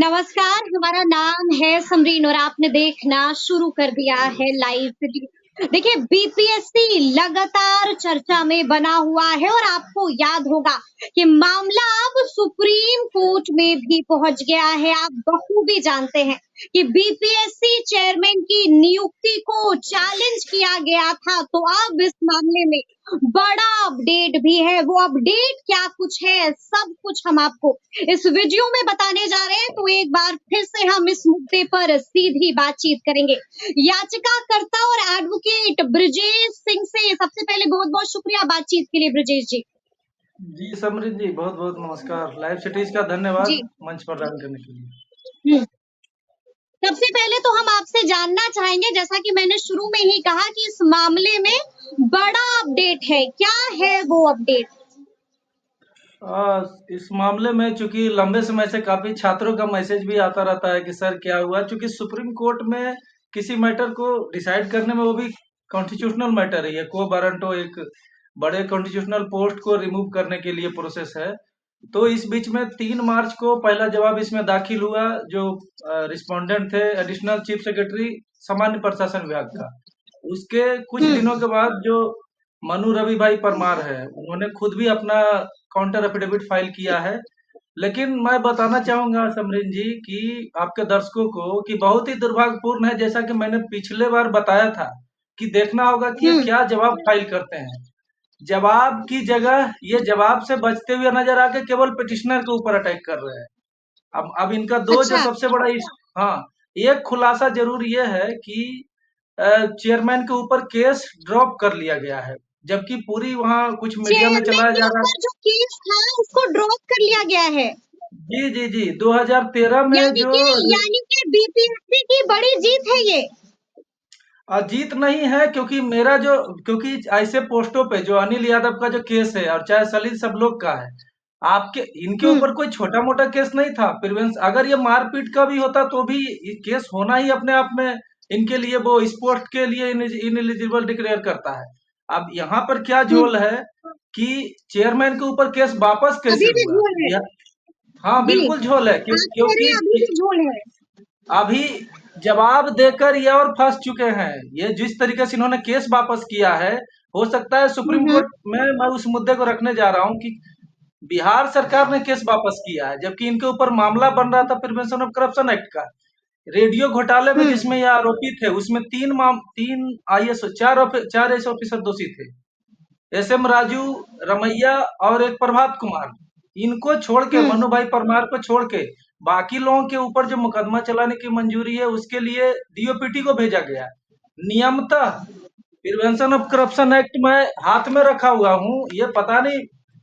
नमस्कार, हमारा नाम है समरीन और आपने देखना शुरू कर दिया है लाइव सिटी। देखिए बीपीएससी लगातार चर्चा में बना हुआ है और आपको याद होगा कि मामला अब सुप्रीम कोर्ट में भी पहुंच गया है। आप बखूबी जानते हैं कि बीपीएससी चेयरमैन की नियुक्ति को चैलेंज किया गया था, तो अब इस मामले में बड़ा अपडेट भी है। वो अपडेट क्या कुछ है, सब कुछ हम आपको इस वीडियो में बताने जा रहे हैं। तो एक बार फिर से हम इस मुद्दे पर सीधी बातचीत करेंगे। याचिकाकर्ता और एडवोकेट ब्रजेश सिंह से सबसे पहले बहुत बहुत शुक्रिया बातचीत के लिए ब्रजेश जी। जी समृद्ध जी, बहुत बहुत नमस्कार। लाइव सिटीज का धन्यवाद जी मंच प्रदान करने के लिए। हम्म। सबसे पहले तो हम आपसे जानना चाहेंगे, जैसा कि मैंने शुरू में ही कहा कि इस मामले में बड़ा अपडेट है, क्या है वो अपडेट? इस मामले में चूंकि लंबे समय से काफी छात्रों का मैसेज भी आता रहता है कि सर क्या हुआ, चूंकि सुप्रीम कोर्ट में किसी मैटर को डिसाइड करने में, वो भी कॉन्स्टिट्यूशनल मैटर है, ये को वारंटो एक बड़े कॉन्स्टिट्यूशनल पोस्ट को रिमूव करने के लिए प्रोसेस है। तो इस बीच में 3 मार्च को पहला जवाब इसमें दाखिल हुआ, जो रिस्पोंडेंट थे एडिशनल चीफ सेक्रेटरी सामान्य प्रशासन विभाग का। उसके कुछ दिनों के बाद जो मनु रवि भाई परमार है, उन्होंने खुद भी अपना काउंटर एफिडेविट फाइल किया है। लेकिन मैं बताना चाहूंगा समरीन जी कि आपके दर्शकों को कि बहुत ही दुर्भाग्यपूर्ण है, जैसा कि मैंने पिछले बार बताया था कि देखना होगा कि ये हम्म। क्या जवाब फाइल करते हैं। जवाब की जगह ये जवाब से बचते हुए नजर आके केवल पिटिशनर के ऊपर अटैक कर रहे हैं। अब इनका दो जो अच्छा। सबसे बड़ा हाँ, एक खुलासा जरूर ये है कि चेयरमैन के ऊपर केस ड्रॉप कर लिया गया है, जबकि पूरी वहाँ कुछ मीडिया में चेयरमैन चलाया के जा रहा ऊपर जो केस था उसको ड्रॉप कर लिया गया है। है। जी जी जी, 2013 में यानी जो कि यानी कि बीपीएससी की बड़ी जीत है ये। जीत नहीं है, क्योंकि ऐसे पोस्टों पे जो अनिल यादव का जो केस है, और चाहे सलील सब लोग का है, आपके इनके हम्म। ऊपर कोई छोटा मोटा केस नहीं था। प्रिवेंस अगर ये मारपीट का भी होता तो भी ये केस होना ही अपने आप में इनके लिए, वो इस पोस्ट के लिए इनएलिजिबल डिक्लेयर करता है। अब यहाँ पर क्या हम्म। झोल है कि चेयरमैन के ऊपर केस वापस कैसे अभी भी हुआ। झोल है। हाँ जी, बिल्कुल झोल है, आप कह रहे हैं अभी क्योंकि भी झोल है। अभी जवाब देकर ये और फंस चुके हैं। ये जिस तरीके से इन्होंने केस वापस किया है, हो सकता है सुप्रीम हम्म। कोर्ट में, मैं उस मुद्दे को रखने जा रहा हूँ कि बिहार सरकार ने केस वापस किया है, जबकि इनके ऊपर मामला बन रहा था प्रिवेंशन ऑफ करप्शन एक्ट का। रेडियो घोटाले में हम्म। जिसमें ये आरोपी थे, उसमें तीन आईएएस, चार एस ऑफिसर दोषी थे। एसएम राजू, रमैया और एक प्रभात कुमार। इनको छोड़ के, हम्म। मनु भाई परमार को छोड़ के, बाकी लोगों के ऊपर जो मुकदमा चलाने की मंजूरी है, उसके लिए डीओपीटी को भेजा गया। नियमतः प्रिवेंशन ऑफ करप्शन एक्ट में हाथ में रखा हुआ हूँ, ये पता नहीं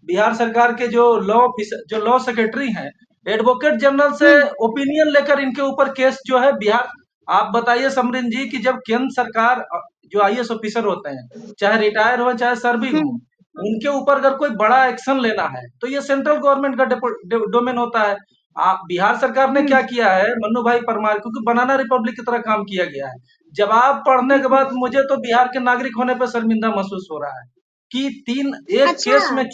बिहार सरकार के जो लॉ सेक्रेटरी हैं, एडवोकेट जनरल से हम्म। ओपिनियन लेकर इनके ऊपर केस जो है बिहार। आप बताइए समरीन जी कि जब केंद्र सरकार जो आईएएस ऑफिसर होते हैं, चाहे रिटायर हो चाहे सर्विंग हो, हम्म। उनके ऊपर अगर कोई बड़ा एक्शन लेना है तो ये सेंट्रल गवर्नमेंट का डोमेन होता है। आप बिहार सरकार ने हम्म। क्या किया है, मन्नू भाई परमार, क्योंकि बनाना रिपब्लिक की तरह काम किया गया है। जवाब पढ़ने के बाद मुझे तो बिहार के नागरिक होने पर शर्मिंदा महसूस हो रहा है कि एक अच्छा। केस में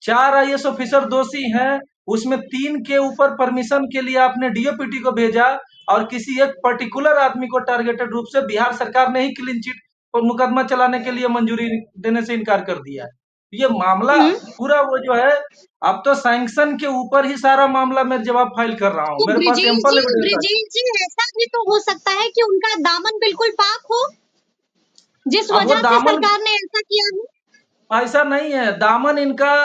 चार आईएएस ऑफिसर दोषी हैं, उसमें 3 के ऊपर परमिशन के लिए आपने डीओपीटी को भेजा, और किसी एक पर्टिकुलर आदमी को टारगेटेड रूप से बिहार सरकार ने ही क्लीन चिट और मुकदमा चलाने के लिए मंजूरी देने से इनकार कर दिया है। ये मामला हम्म। पूरा वो जो है, अब तो सैंक्शन के ऊपर ही सारा मामला मैं जवाब फाइल कर रहा हूँ, तो मेरे पास एम्पल एविडेंस है। ब्रिजेश जी ऐसा भी तो हो सकता है कि उनका दामन बिल्कुल पाक हो, जिस अब वो वजह से दामन, सरकार ने ऐसा किया हो। ऐसा नहीं है दामन इनका।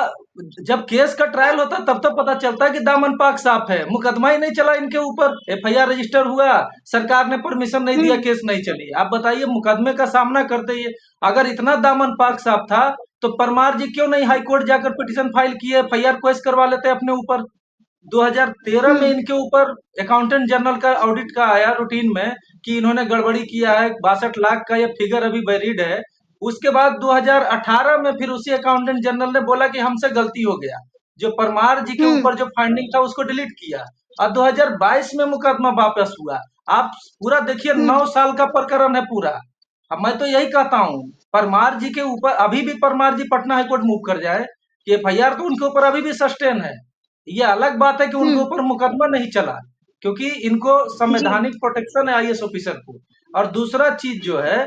जब केस का ट्रायल होता है तब तो पता चलता है कि दामन पाक साफ है। मुकदमा ही नहीं चला इनके ऊपर, एफआईआर रजिस्टर हुआ, सरकार ने परमिशन नहीं दिया, हम्म। केस नहीं चली। आप बताइए, मुकदमे का सामना करते ही अगर इतना दामन पाक साफ था, तो परमार जी क्यों नहीं हाई कोर्ट जाकर पिटीशन फाइल किए, एफआईआर केस करवा लेते अपने ऊपर। 2013 में हम्म। इनके ऊपर अकाउंटेंट जनरल का ऑडिट का आया रूटीन में कि इन्होंने गड़बड़ी किया है, 62 लाख का ये फिगर अभी वैलिड है। उसके बाद 2018 में फिर उसी अकाउंटेंट जनरल ने बोला कि हमसे गलती हो गया, जो परमार जी के हम्म। ऊपर जो फाइंडिंग था उसको डिलीट किया, और 2022 में मुकदमा वापस हुआ। आप पूरा देखिए, हम्म। 9 साल का प्रकरण है पूरा। अब मैं तो यही कहता हूँ, परमार जी के ऊपर अभी भी परमार जी पटना हाईकोर्ट मूव कर जाए कि एफआईआर तो उनके ऊपर अभी भी सस्टेन है। ये अलग बात है कि उनके हम्म। ऊपर मुकदमा नहीं चला, क्योंकि इनको जी। संवैधानिक प्रोटेक्शन है आईएएस ऑफिसर को। और दूसरा चीज जो है,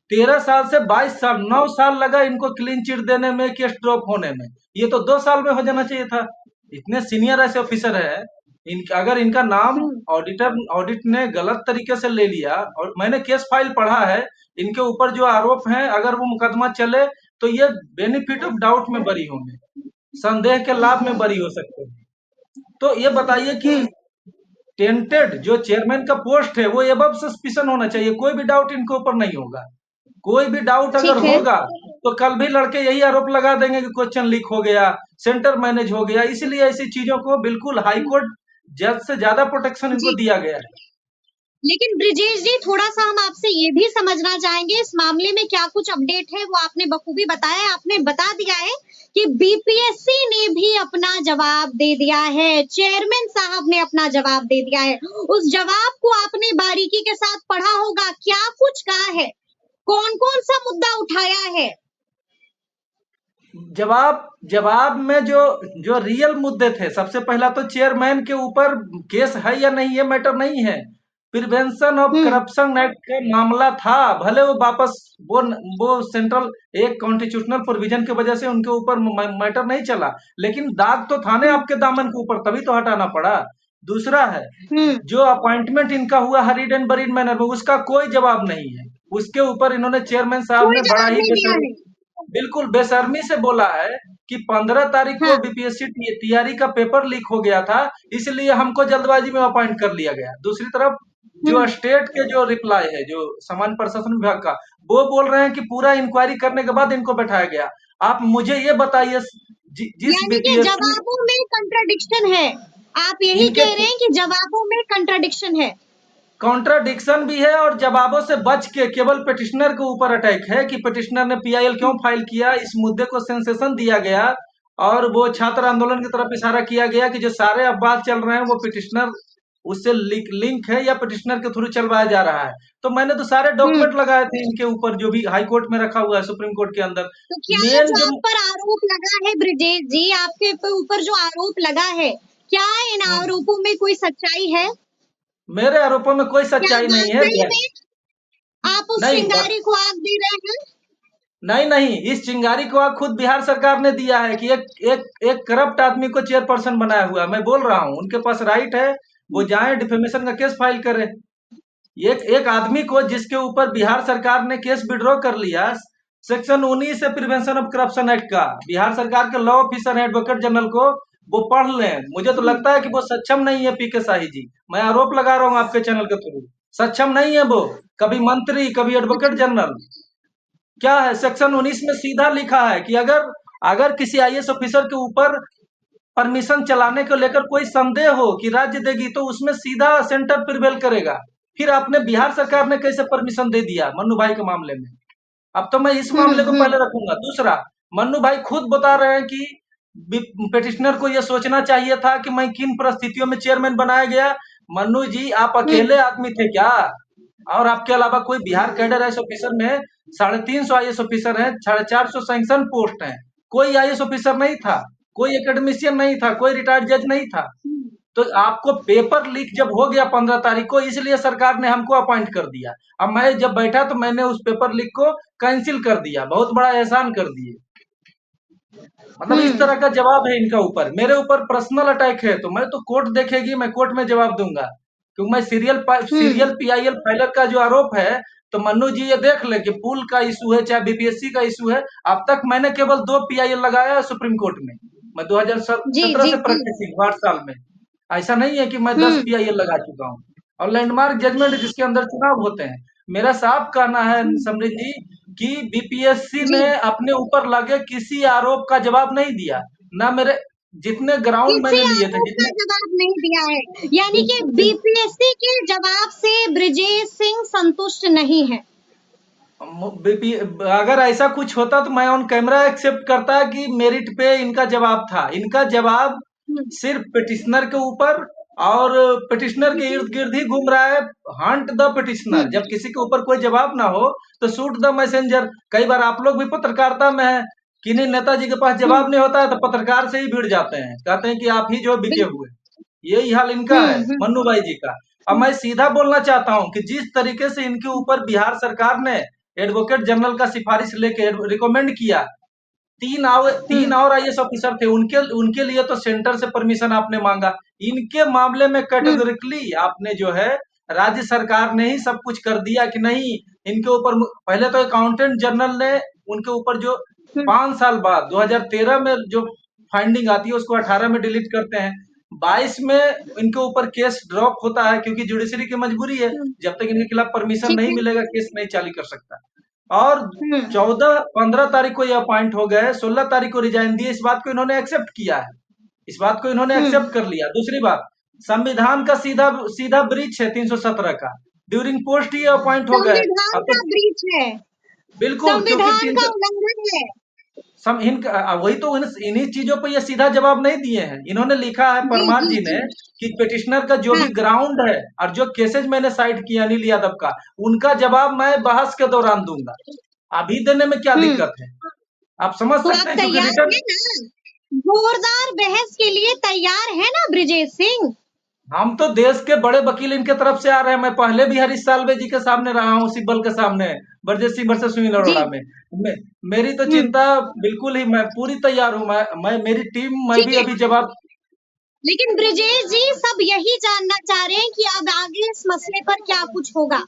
13 साल से 22 साल, 9 साल लगा इनको क्लीन चिट देने में, केस ड्रॉप होने में। ये तो 2 साल में हो जाना चाहिए था। इतने सीनियर ऐसे ऑफिसर है, अगर इनका नाम हम्म। ऑडिट ने गलत तरीके से ले लिया, और मैंने केस फाइल पढ़ा है, इनके ऊपर जो आरोप हैं, अगर वो मुकदमा चले तो ये बेनिफिट ऑफ डाउट में बरी होंगे, संदेह के लाभ में बरी हो सकते हैं। तो ये बताइए कि हम्म। टेंटेड जो चेयरमैन का पोस्ट है वो एबव सस्पिशन होना चाहिए, कोई भी डाउट इनके ऊपर नहीं होगा। कोई भी डाउट अगर ठीक है। होगा तो कल भी लड़के यही आरोप लगा देंगे कि क्वेश्चन लीक हो गया, सेंटर मैनेज हो गया। इसलिए ऐसी चीजों को बिल्कुल हाई कोर्ट जज से ज्यादा प्रोटेक्शन इनको जी, दिया गया है। लेकिन ब्रिजेश जी, थोड़ा-सा हम आपसे ये भी समझना चाहेंगे इस मामले में क्या कुछ अपडेट है, वो आपने बखूबी बताया है। आपने बता दिया है कि बीपीएससी ने भी अपना जवाब दे दिया है, चेयरमैन साहब ने अपना जवाब दे दिया है। उस जवाब को आपने बारीकी के साथ पढ़ा होगा, क्या कुछ कहा है? कौन-कौन सा मुद्दा उठाया है? जवाब जवाब में जो जो रियल मुद्दे थे, सबसे पहला तो चेयरमैन के ऊपर केस है या नहीं ये मैटर नहीं है। Prevention of hmm, corruption act का मामला था, भले वो वापस वो सेंट्रल एक कॉन्स्टिट्यूशनल प्रोविजन की वजह से उनके ऊपर मैटर नहीं चला, लेकिन दाग तो था ना हुँ, आपके दामन के ऊपर, तभी तो हटाना पड़ा। दूसरा है, हुँ। जो अपॉइंटमेंट इनका हुआ हरीड एंड बरीड मैनर में, उसका कोई जवाब नहीं है। उसके ऊपर इन्होंने, चेयरमैन साहब कोई ने बड़ा जवाब ही नहीं दिया है। बिल्कुल बेशर्मी से बोला है कि 15 तारीख को हाँ, बीपीएससी टीआरई का पेपर लीक हो गया था, इसलिए हमको जल्दबाजी में अपॉइंट कर लिया गया। दूसरी तरफ जो हुँ। स्टेट के जो रिप्लाई है, जो सामान्य प्रशासन विभाग का, वो बोल रहे हैं कि पूरा इंक्वायरी करने के बाद इनको बैठाया गया। आप मुझे ये बताइए, जिस यानी कि बीपीएससी, जवाबों में कंट्राडिक्शन है। आप यही इनके कह रहे हैं कि जवाबों में कंट्राडिक्शन है। कॉन्ट्राडिक्शन भी है, और जवाबों से बच के केवल पिटिशनर के ऊपर अटैक है कि पिटिशनर ने पीआईएल क्यों फाइल किया, इस मुद्दे को सेंसेशन दिया गया। और वो छात्र आंदोलन की तरफ इशारा किया गया कि जो सारे अफवाह चल रहे हैं वो पिटिशनर उससे लिंक है या पिटिशनर के थ्रू चलवाया जा रहा है। तो मैंने तो सारे हुँ, डॉक्यूमेंट लगाए थे इनके ऊपर, जो भी हाई कोर्ट में रखा हुआ है, सुप्रीम कोर्ट के अंदर। तो क्या मेन जो जो आप पर आरोप लगा है ब्रिजेश जी, आपके ऊपर जो आरोप लगा है, क्या इन आरोपों में कोई सच्चाई है? मेरे आरोपों में कोई क्या सच्चाई नहीं है। वाक़ई में आप उस नहीं, चिंगारी को आग दे रहे हैं? नहीं, नहीं, इस चिंगारी को खुद बिहार सरकार ने दिया है कि एक एक एक करप्ट आदमी को चेयरपर्सन बनाया हुआ है। मैं बोल रहा हूँ, उनके पास राइट है, वो जाएँ डिफेमेशन का केस फाइल करें। एक एक आदमी को जिसके ऊपर बिहार सरकार ने केस विड्रॉ कर लिया, सेक्शन 19 है प्रिवेंशन ऑफ करप्शन एक्ट का, बिहार सरकार के लॉ ऑफिसर है एडवोकेट जनरल को, वो पढ़ लें। मुझे तो हुँ, लगता है कि वो सक्षम नहीं है, पीके शाही जी। मैं आरोप लगा रहा हूँ आपके चैनल के थ्रू, सक्षम नहीं है वो। कभी मंत्री, कभी एडवोकेट अच्छा। जनरल। क्या है, सेक्शन 19 में सीधा लिखा है कि अगर अगर किसी आईएएस ऑफिसर के ऊपर परमिशन चलाने को लेकर कोई संदेह हो कि राज्य देगी, तो उसमें सीधा सेंटर प्रिवेल करेगा। फिर आपने, बिहार सरकार ने कैसे परमिशन दे दिया मन्नू भाई के मामले में? अब तो मैं इस हुँ, मामले को हुँ, पहले रखूंगा। दूसरा, मन्नू भाई खुद बता रहे हैं कि पिटिशनर को यह सोचना चाहिए था कि मैं किन परिस्थितियों में चेयरमैन बनाया गया। मन्नू जी, आप हुँ, अकेले आदमी थे क्या? और आपके अलावा कोई बिहार कैडर आईएएस ऑफिसर में 350 आईएएस ऑफिसर हैं, 450 सैंक्शन पोस्ट हैं। कोई आईएएस ऑफिसर नहीं था, कोई एकेडमिशियन नहीं था, कोई रिटायर्ड जज नहीं था। हुँ, तो आपको पेपर लीक जब हो गया 15 तारीख को, इसलिए सरकार ने हमको अपॉइंट कर दिया। अब मैं जब बैठा तो मैंने उस पेपर लीक को कैंसिल कर दिया, बहुत बड़ा एहसान कर दिए। मतलब इस हुँ, तरह का जवाब है इनका ऊपर। मेरे ऊपर पर्सनल अटैक है, तो मैं तो कोर्ट देखेगी, मैं कोर्ट में जवाब दूंगा, क्योंकि मैं हुँ, सीरियल पीआईएल फाइलर का जो आरोप है, तो मन्नू जी ये देख ले कि पुल का इशू है चाहे बीपीएससी का इशू है, अब तक मैंने केवल 2 पीआईएल लगाया है सुप्रीम कोर्ट में। मैं जी, 2017 जी, से जी, प्रैक्टिसिंग 8 साल में। ऐसा नहीं है कि मैं 10 हुँ, पीआईएल लगा चुका हूँ। और लैंडमार्क जजमेंट जिसके अंदर चुनाव होते हैं। मेरा साफ कहना है हुँ, समृद्ध जी कि बीपीएससी जी, ने अपने ऊपर लगे किसी आरोप का जवाब नहीं दिया। ना मेरे जितने ग्राउंड किसी मैंने लिए थे, आरोप का जितने जवाब नहीं दिया है, यानी कि बिल्कुल बीपीएससी के जवाब से ब्रिजेश सिंह संतुष्ट नहीं है। अगर ऐसा कुछ होता तो मैं ऑन कैमरा एक्सेप्ट करता कि मेरिट पे इनका जवाब था। इनका जवाब हुँ, सिर्फ पिटिशनर के ऊपर और पिटिशनर के इर्द गिर्द ही घूम रहा है। हंट द हुँ, पिटिशनर, जब किसी के ऊपर कोई जवाब ना हो तो शूट द मैसेंजर। कई बार आप लोग भी पत्रकारिता में है, किन्हीं नेताजी के पास हुँ, जवाब नहीं होता है तो पत्रकार से ही भिड़ जाते हैं, कहते हैं कि आप ही जो बिके बिल्कुल। हुए। यही हाल इनका है, हम्म। मन्नू भाई जी का। अब मैं सीधा बोलना चाहता हूँ कि जिस तरीके से इनके ऊपर बिहार सरकार ने एडवोकेट जनरल का सिफारिश लेके रिकमेंड किया, तीन हम्म। और आईएएस ऑफिसर थे, उनके उनके लिए तो सेंटर से परमिशन आपने मांगा। इनके मामले में हम्म। कैटेगोरिकली आपने जो है राज्य सरकार ने ही सब कुछ कर दिया कि नहीं, इनके ऊपर पहले तो अकाउंटेंट जनरल ने उनके ऊपर जो हम्म। 5 साल बाद 2013 में जो फाइंडिंग आती है उसको 18 में डिलीट करते हैं, 22 में इनके ऊपर केस ड्रॉप होता है क्योंकि जुडिशरी की मजबूरी है, हम्म। जब तक इनके खिलाफ परमिशन ठीक नहीं है। मिलेगा केस नहीं चालू कर सकता। और हम्म। 14-15 तारीख को ये अपॉइंट हो गए, 16 तारीख को रिजाइन दिए, इस बात को इन्होंने एक्सेप्ट किया है, इस बात को इन्होंने हम्म। एक्सेप्ट कर लिया। दूसरी बात, संविधान का सीधा सीधा ब्रीच है 317 का, ड्यूरिंग पोस्ट ही अपॉइंट हो गए। संविधान अब तो का ब्रीच है। बिल्कुल, क्योंकि संविधान तीन का उल्लंघन है। वही तो इन्हीं चीजों पे ये सीधा जवाब नहीं दिए हैं। इन्होंने लिखा है जी परमार जी जी जी। ने कि पिटिशनर का जो हाँ। भी ग्राउंड है और जो केसेज मैंने साइट किया अनिल यादव का, उनका जवाब मैं बहस के दौरान दूंगा। अभी देने में क्या हम्म। दिक्कत है? आप समझ तो सकते आप हैं क्योंकि तैयार रिटर्न हैं ना? जोरदार बहस के लिए तैयार है ना ब्रिजेश सिंह? हम तो देश के बड़े वकील इनके तरफ से आ रहे हैं। मैं पहले भी हरीश साल्वे जी के सामने रहा हूँ, सिब्बल के सामने, ब्रजेश सिंह वर्सेस सुनील जी। अरोड़ा में। मेरी तो हम्म। चिंता बिल्कुल ही, मैं पूरी तैयार हूँ। मैं मेरी टीम, मैं ठीक भी है। अभी जवाब। लेकिन ब्रिजेश जी सब यही जानना चाह रहे हैं कि अब आगे इस मसले पर क्या कुछ होगा।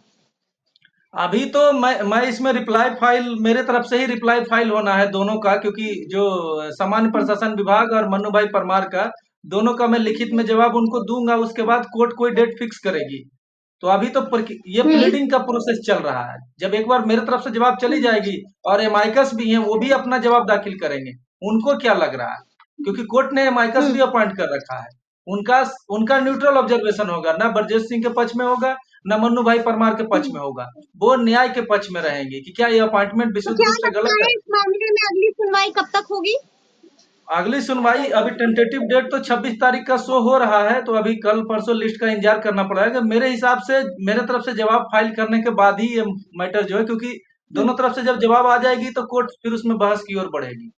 अभी तो मैं इसमें रिप्लाई फाइल, मेरे तरफ से ही रिप्लाई फाइल होना है दोनों का, क्योंकि जो सामान्य हम्म। प्रशासन विभाग और मन्नू भाई परमार का, दोनों का मैं लिखित में जवाब उनको दूंगा। उसके बाद कोर्ट कोई डेट फिक्स करेगी। तो अभी तो ये हम्म। प्लीडिंग का प्रोसेस चल रहा है। जब एक बार मेरे तरफ से जवाब चली हम्म। जाएगी और एमाइकस भी हैं, वो भी अपना जवाब दाखिल करेंगे। उनको क्या लग रहा है, क्योंकि कोर्ट ने एमाइकस भी हम्म। अपॉइंट कर रखा है। उनका उनका न्यूट्रल ऑब्जर्वेशन होगा, ना ब्रजेश सिंह के पक्ष में होगा, ना मन्नू भाई परमार के पक्ष हम्म। में होगा। वो न्याय के पक्ष में रहेंगे कि क्या ये अपॉइंटमेंट तो विशुद्ध क्या रूप से लगता गलत है। है इस मामले में अगली सुनवाई कब तक होगी? अगली सुनवाई अभी टेंटेटिव डेट तो 26 तारीख का शो हो रहा है, तो अभी कल परसों लिस्ट का इंतजार करना पड़ेगा। मेरे हिसाब से मेरे तरफ से जवाब फाइल करने के बाद ही ये मैटर जो है, क्योंकि हम्म। दोनों तरफ से जब जवाब आ जाएगी तो कोर्ट फिर उसमें बहस की ओर बढ़ेगी।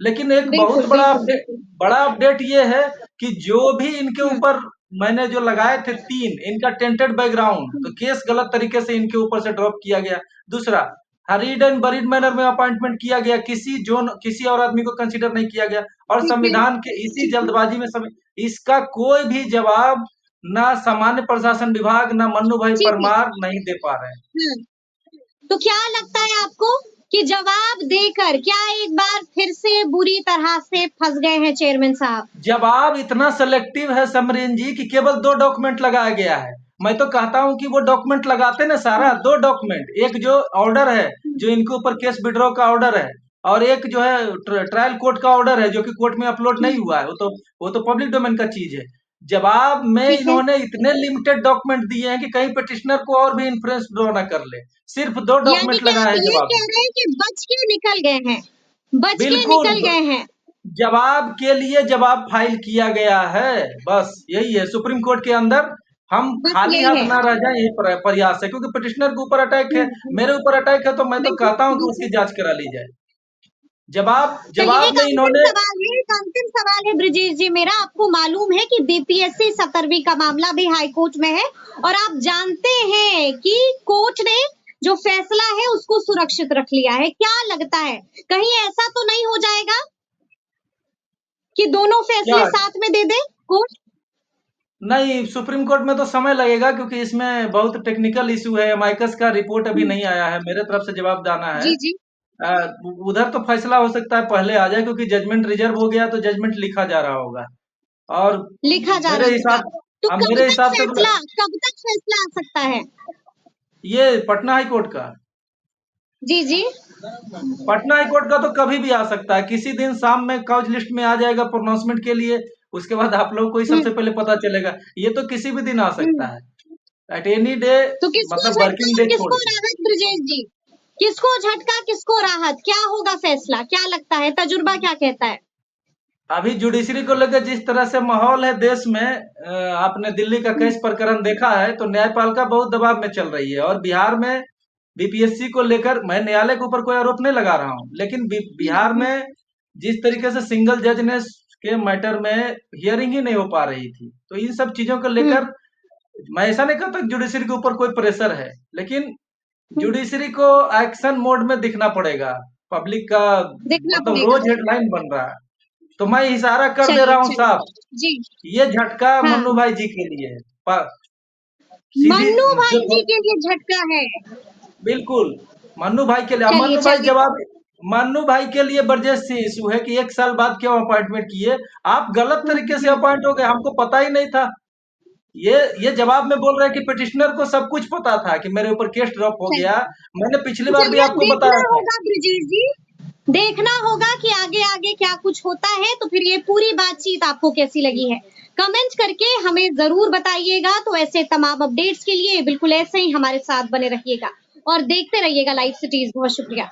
लेकिन एक बहुत बिल्कुल बिल्कुल बिल्कुल। बड़ा अपडेट ये है कि जो भी इनके हम्म। ऊपर मैंने जो लगाए थे तीन, इनका टेंटेड बैकग्राउंड, तो हम्म। केस गलत तरीके से इनके ऊपर से ड्रॉप किया गया। दूसरा, हरीड एंड बरीड मैनर में अपॉइंटमेंट किया गया, किसी और आदमी को कंसीडर नहीं किया गया। और ठीक है। संविधान के इसी ठीक है। जल्दबाजी में इसका कोई भी जवाब ना सामान्य प्रशासन विभाग, ना मन्नू भाई ठीक है। परमार नहीं दे पा रहे हैं। हम्म। तो क्या लगता है आपको कि जवाब देकर क्या एक बार फिर से बुरी तरह से फंस गए हैं चेयरमैन साहब? जवाब इतना सेलेक्टिव है समरीन जी कि केवल 2 डॉक्यूमेंट लगाया गया है। मैं तो कहता हूं कि वो डॉक्यूमेंट लगाते ना सारा, 2 डॉक्यूमेंट, एक जो ऑर्डर है, जो इनके ऊपर केस विड्रॉ का ऑर्डर है, और एक जो है ट्रायल कोर्ट का ऑर्डर है, जो कि कोर्ट में अपलोड नहीं हुआ है। वो तो पब्लिक डोमेन का चीज है। जवाब में ठीक है। इन्होंने इतने लिमिटेड डॉक्यूमेंट दिए हैं कि कहीं पिटिशनर को और भी इन्फ्लुएंस ड्रॉ ना कर ले। सिर्फ 2 यानी डॉक्यूमेंट कि लगाए आप हैं ये जवाब कह में। रहे हैं कि बच के निकल गए हैं, बच के बिल्कुल, निकल गए हैं। जवाब के लिए जवाब फाइल किया गया है, बस यही है। सुप्रीम कोर्ट के अंदर हम बस खाली यही हाथ है। ना रह जाए, यही प्रयास है, क्योंकि पिटिशनर के ऊपर अटैक है, मेरे ऊपर अटैक है, तो मैं तो बिल्कुल कहता हूं कि उसकी बिल्कुल। जांच करा ली जाए। जवाब चलिए जवाब एक में अंतिम इन्होंने। सवाल है, एक अंतिम सवाल है ब्रिजेश जी मेरा। आपको मालूम है कि बीपीएससी 17वीं का मामला भी हाई कोर्ट में है और आप जानते हैं कि कोर्ट ने जो फैसला है उसको सुरक्षित रख लिया है। क्या लगता है कहीं ऐसा तो नहीं हो जाएगा कि दोनों क्या? फैसले साथ में दे दे कोर्ट? नहीं, सुप्रीम कोर्ट में तो समय लगेगा, क्योंकि इसमें बहुत टेक्निकल इशू है। माइकस का रिपोर्ट अभी नहीं आया है, मेरे तरफ से जवाब दाना है। जी जी। उधर तो फैसला हो सकता है पहले आ जाए, क्योंकि जजमेंट रिजर्व हो गया तो जजमेंट लिखा जा रहा होगा। और लिखा जा मेरे रहा होगा। हिसाब तो अब मेरे हिसाब से तो कब तक फैसला आ सकता है? ये पटना हाई कोर्ट का जी जी। पटना हाई कोर्ट का तो कभी भी आ सकता है। किसी दिन शाम में काउज लिस्ट में आ जाएगा प्रोनाउंसमेंट के लिए। उसके बाद आप लोग को ही सबसे हम्म। पहले पता चलेगा। ये तो किसी भी दिन आ सकता हम्म। है, एट एनी डे, तो किसको मतलब झटका वर्किंग और डे छोड़ किसको के। राहत ब्रिजेश जी? किसको झटका किसको राहत, क्या होगा फैसला, क्या लगता है, तजुर्बा क्या कहता है? अभी जुडिशरी को लेकर जिस तरह से माहौल है देश में, आपने दिल्ली का हम्म। केस प्रकरण देखा है, तो न्यायपालिका बहुत दबाव में चल रही है। और बिहार में बीपीएससी को लेकर, मैं न्यायालय के ऊपर कोई आरोप नहीं लगा रहा हूं, लेकिन बिहार हम्म। में जिस तरीके से सिंगल जज ने के मैटर में हियरिंग ही नहीं हो पा रही थी। तो इन सब चीजों को लेकर मैं ऐसा नहीं कहता जुडिशरी के ऊपर कोई प्रेशर है, लेकिन जुडिशरी को एक्शन मोड में दिखना पड़ेगा। पब्लिक का देखना मतलब पड़ेगा। रोज हेडलाइन बन रहा है। तो मैं इशारा कर दे चलिए रहा हूँ चलिए साहब, जी। ये झटका हाँ, मन्नू भाई जी के लिए है। सीधी मन्नू जो भाई जी के लिए झटका है। बिल्कुल मन्नू भाई के लिए। अब चलिए मन्नू भाई चलिए। जवाब मन्नू भाई के लिए बर्जेस से इशू है कि 1 साल बाद क्यों अपॉइंटमेंट किए? आप गलत तरीके से अपॉइंट हो गए, हमको पता ही नहीं था। ये जवाब में बोल रहे हैं कि पिटिशनर को सब कुछ पता था कि मेरे ऊपर केस ड्रॉप हो गया। चलिए मैंने पिछली बार भी चलिए, अब आपको देखना बताया था। होगा ब्रिजेश जी, देखना होगा कि आगे आगे क्या कुछ होता है। तो फिर ये पूरी बातचीत आपको कैसी लगी है, कमेंट करके हमें जरूर बताइएगा। तो ऐसे तमाम अपडेट्स के लिए बिल्कुल ऐसे ही हमारे साथ बने रहिएगा और देखते रहिएगा लाइव सिटीज। बहुत शुक्रिया।